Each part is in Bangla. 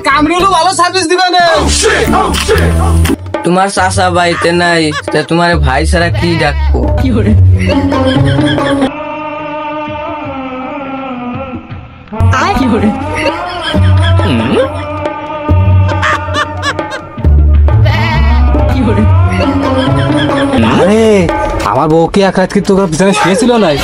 কামরুলও ভালো সার্ভিস দিবে না। তোমার চাচা বাড়িতে নাই, তোমার ভাই ছাড়া কি ডাকবো? কি করে কি করে কি করে? আরে আমার বউ কি এক রাত কি তোর পিছনে শুয়েছিল নাই?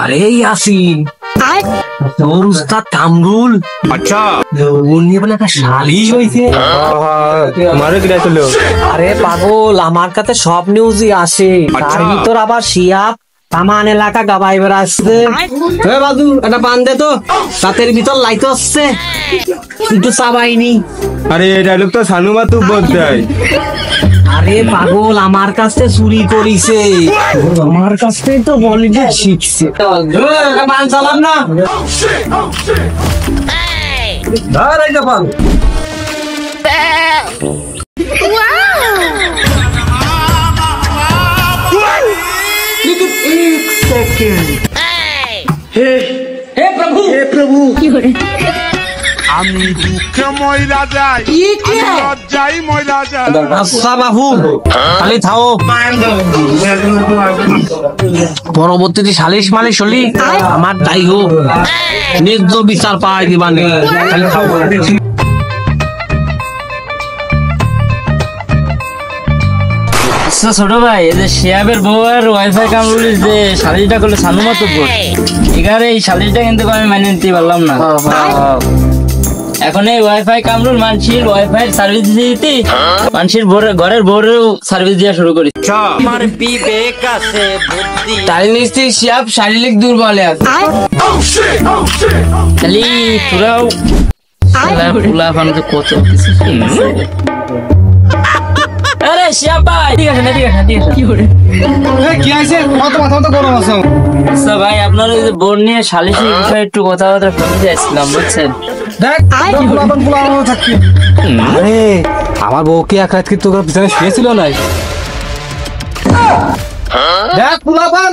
আরে ইয়াসিন, তোর উস্তাদ কামরুল अच्छा ওর নিয়ে বলে একটা সালিশ হয়েছে। আরে পাগল, আমার কাছে সব নিউজই আসে, তার ভিতর আবার শিয়াব তামান এলাকা গাবাই বেড়াচ্ছে। বাজু একটা পান দে তো, রাতের ভিতর লাইট আসছে, কিন্তু চাবাইনি। अरे ये डायलॉग तो सानू मातू बोलते हैं। আরে পাগল, আমার কাছে চুরি করিছে, আমার কাছে তো বলিউড শিখছে। পান চালাম না, ধর এইটা পান। আমি দুঃখে ময়রা যাই, লজ্জাই ময়রা যাই। আচ্ছা বাবু, খালি থাও, পরবর্তীতে সালিশ মালিশ হলি আমার দায়ী হোক, ন্যায্য বিচার পাই দিবানে। খালি থাও। আচ্ছা ছোট ভাই, এই যে শিয়াবের বউ আর ওয়াইফাই কামরুল যে শালিশটা করলে সানু মতো এখানে এই শালিশটা কিন্তু আমি মেনে নিতে পারলাম না। এখন এই ওয়াইফাই কামরুল মানসির ওয়াইফাই সার্ভিস দিতে মানসির ঘরের বউরেও সার্ভিস দেওয়া শুরু করি। আমার বিবেক আছে, বুদ্ধি তাই নিশ্চয়ই শিয়াব শারীরিক দুর্বলে আছে। খালি তোরাও পোলা ফানুকে কত কিছু শুনছে। আরে শিয়াব ভাই, ঠিক আছে না, ঠিক আছে ঠিক আছে। কি করে কি আছে? কত মাথা মতো গরম আছে। আচ্ছা ভাই, আপনার ওই যে বোন নিয়ে সালিশির বিষয়ে একটু কথাবার্তা শুনতে চাইছিলাম, বুঝছেন? দেখ থাকছি। আরে আমার বউ কি এক রাত কি তোর পিছনে শুয়েছিল নাই? দেখ পুলাপান,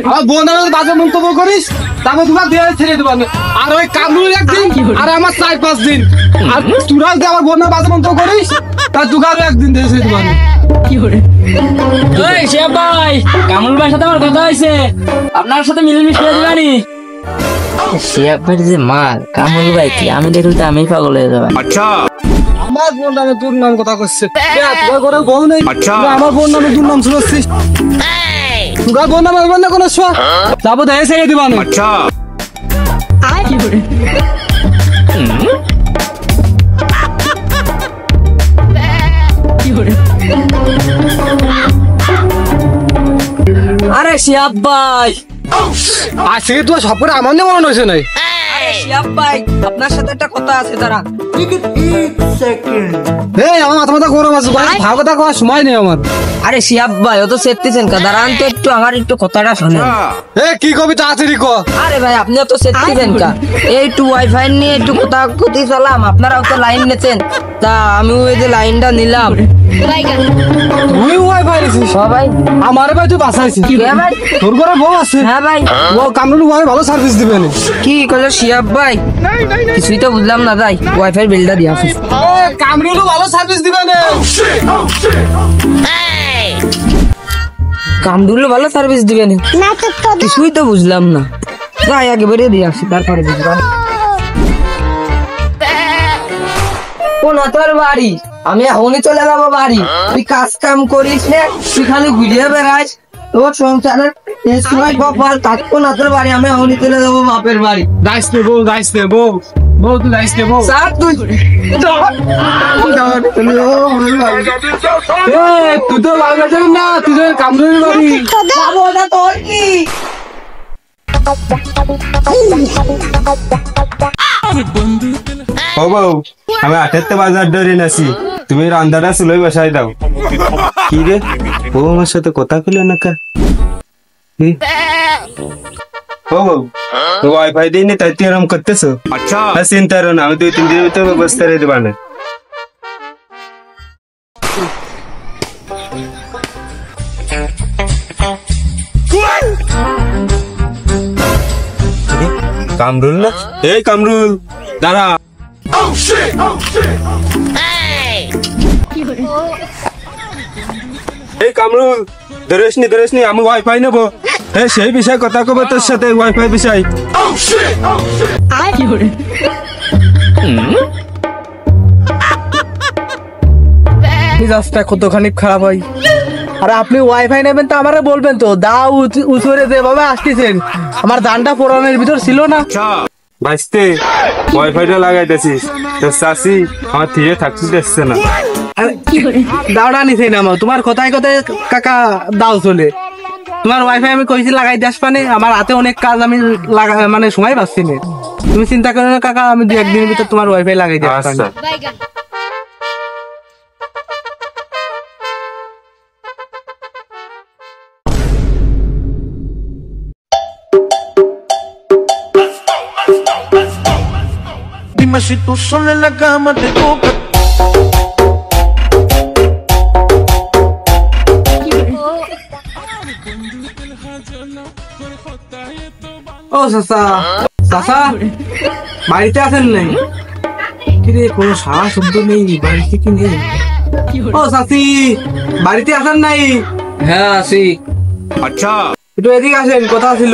আমার বোন আমার বাজে মন্তব্য করিস, তারপর তোমার দেওয়া ছেড়ে দেবো। আর ওই কামরুল একদিন, আর আমার 4-5 দিন। আর তোরা যদি আমার বোনের বাজে মন্তব্য করিস, তার দুগারও একদিন দিয়ে ছেড়ে দেবো। কি করে ওই শিয়াব ভাই, কামরুল ভাইয়ের সাথে আমার কথা হয়েছে, আপনার সাথে মিলেমিশে করে দিবানি। শিয়াব ভাই যে মাল, কামরুল ভাই কি আমি দেখলে তো আমি পাগল হয়ে যাবো। अच्छा আমার বোন নামে তোর নাম কথা করছে, তোর ঘরে বউ নেই, আমার বোন নামে তোর নাম শুনাচ্ছিস। তোর বোন নামে না কোনো শোয়া, যাবো দেয় ছেড়ে দিবা। अच्छा কি করে কি করে? আরে শিয়াব ভাই, আজকে তোমার সবরে আমার নিয়ে মনে হয়েছে নাই? শিয়াব ভাই, আপনার সাথে একটা কথা আছে, দাঁড়ান। এই আমার মাথা মাথা গরম আছে, ভালো কথা কওয়ার সময় নেই আমার। আরে শিয়াব ভাই, ও তো সেটতেছেন কা, দাঁড়ান তো একটু, আমার একটু কথাটা শোনেন। এ কি কবি তাড়াতাড়ি ক। আরে ভাই, আপনিও তো সেটতেছেন কা, এই একটু ওয়াইফাই নিয়ে একটু কথা কথি চলাম, আপনারাও তো লাইন নিয়েছেন, তা আমিও এই যে লাইনটা নিলাম। তুই ওয়াইফাই নিছিস? হ্যাঁ ভাই। আমার ভাই তুই বাঁচাইছিস। হ্যাঁ ভাই। তোর ঘরে বউ আছে? হ্যাঁ ভাই। ও কামরুল ভাই ভালো সার্ভিস দিবে না। কি কইলো শিয়াব ভাই? কিছুই তো বুঝলাম না ভাই, ওয়াইফাই বিলটা দিয়া আছে। কামরুল ভালো সার্ভিস দিবে না। কামরুল ভালো সার্ভিস দিবে না, কিছুই তো বুঝলাম না। যাই আগে বেরিয়ে দিয়ে আসি, তারপরে বুঝলাম। কোন তোর বাড়ি? আমি এখনই চলে যাবো বাড়ি। তুই কাজ কাম করিস না, তুই খালি ঘুরিয়ে বেড়াস, তোর সংসারের সময় কপাল থাকবো না তোর বাড়ি। আমি এখনই চলে যাবো বাপের বাড়ি। যাইস নে বউ, যাইস নে বউ, বউ তুই যাইস নে বউ। স্যার তুই তুই তো বাংলাদেশ না, তুই তো কামরুল বাড়ি যাবো না, তোর কি? ও বউ, আমি 78 বাজার ধরে নাছি। তুমি রান্নাটা চুলোয় বসাই দাও। কি রে, ও আমার সাথে কথা কইলো না কা? কি? ও বউ, তো ওয়াইফাই দিই নি তাই তুই এরকম করতেছো? আচ্ছা, চিন্তা করো না, আমি 2-3 দিনের ভিতরে ব্যবস্থা করে দেবো না। কামরুল না? এই কামরুল, দাঁড়া। এই কামরুল, ধরেসনি, আমি ওয়াইফাই নেবো। সেই বিষয়ে কথা কব তোর সাথে, ওয়াইফাই বিষয়। মিজাজটা কতখানি খারাপ হয়। আরে আপনি ওয়াইফাই নেবেন তো আমারে বলবেন তো, দাও উচরে যেভাবে আসতেছেন আমার দানটা পোড়ানোর ভিতর ছিল না। ভাইস্তে, ওয়াইফাইটা লাগাইতেছিস, তোর চাষি আমার থিয়ে থাকতে দিচ্ছে না। দাওটা নিছেন আমার, তোমার কথায় কাকা দাও চলে। তোমার ওয়াইফাই আমি কইছি লাগাই দাস, মানে আমার হাতে অনেক কাজ, আমি মানে সময় পাচ্ছি না। তুমি চিন্তা করো না কাকা, আমি 2-1 দিনের ভিতর তোমার ওয়াইফাই লাগাই দাস। আচ্ছা। Dime si tú sola en la cama te toca. ও চাচা, চাচা বাড়িতে আছেন নাই? কিরে কোনো সারা শব্দ নেই বাড়িতে, কি নেই? ও চাচি, বাড়িতে আছেন নাই? হ্যাঁ আছি। আচ্ছা, একটু এদিকে আসেন, কথা ছিল।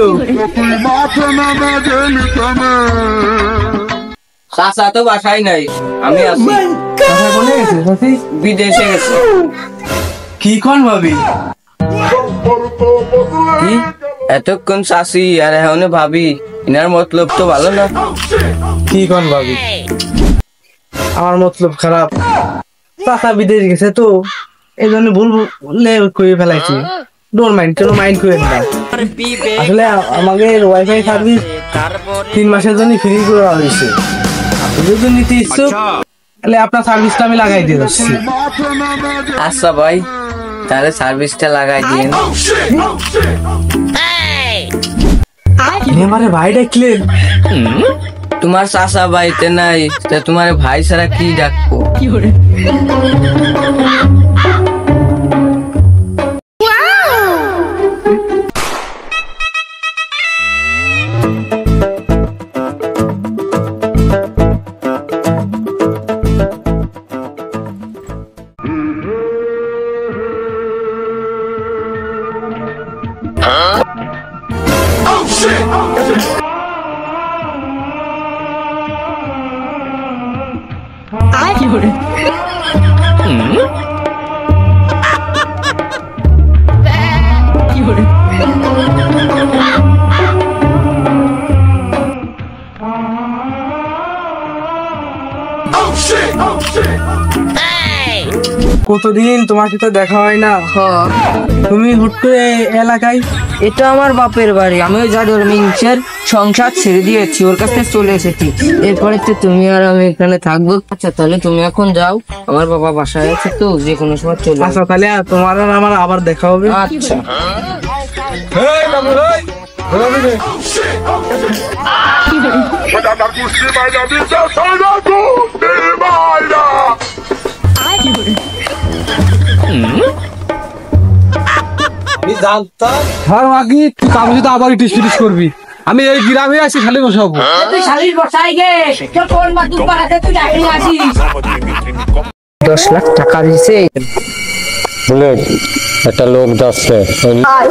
চাচা তো বাসায় নাই, আমি আছি। চাচা কোনে গেছে চাচি? বিদেশে গেছে। কি কোন ভাবি? কি এতক্ষণ চাচি আর এখন ভাবি, এনার মতলব তো ভালো না। কি কোন ভাবি? আমার মতলব খারাপ। চাচা বিদেশ গেছে তো এই জন্য ভুল বললে করে ফেলাইছি। ডোন্ট মাইন্ড, কোনো মাইন্ড করেন না। আসলে আমাদের ওয়াইফাই সার্ভিস 3 মাসের জন্য ফ্রি করে দেওয়া হয়েছে। আপনি যদি নিতে ইচ্ছুক তাহলে আপনার সার্ভিসটা আমি লাগাই দিয়ে যাচ্ছি। আচ্ছা ভাই, তাহলে সার্ভিসটা লাগাই দিন। আমারে ভাই ডাকলেন? তোমার চাচা বাড়িতে নাই, তা তোমার ভাই ছাড়া কি ডাকবো? কতদিন তোমার সাথে দেখা হয় না, তুমি হুট করে এলাকায়? এটা আমার বাপের বাড়ি, আমি ওই জাদুর মিংসের সংসার ছেড়ে দিয়েছি, ওর কাছে চলে এসেছি। এরপরে তো তুমি আর আমি এখানে থাকবো। আচ্ছা তাহলে তুমি এখন যাও, আমার বাবা বাসায় আছে তো, যে কোনো সময় চলে আসবে। আচ্ছা তাহলে তোমার আর আমার আবার দেখা হবে। আচ্ছা। আমি জানতাম হ্যাঁ মাগি, তুই কামে যদি আবার ইটিস ফিটিস করবি। আমি এই গ্রামে আছি খালি বসাবো। তুই শালির বসাই গে, তোর মা তুই পাড়াতে তুই ডাইরে আসিস। 10 লাখ টাকা দিছে। বলে একটা লোক যাচ্ছে। আয়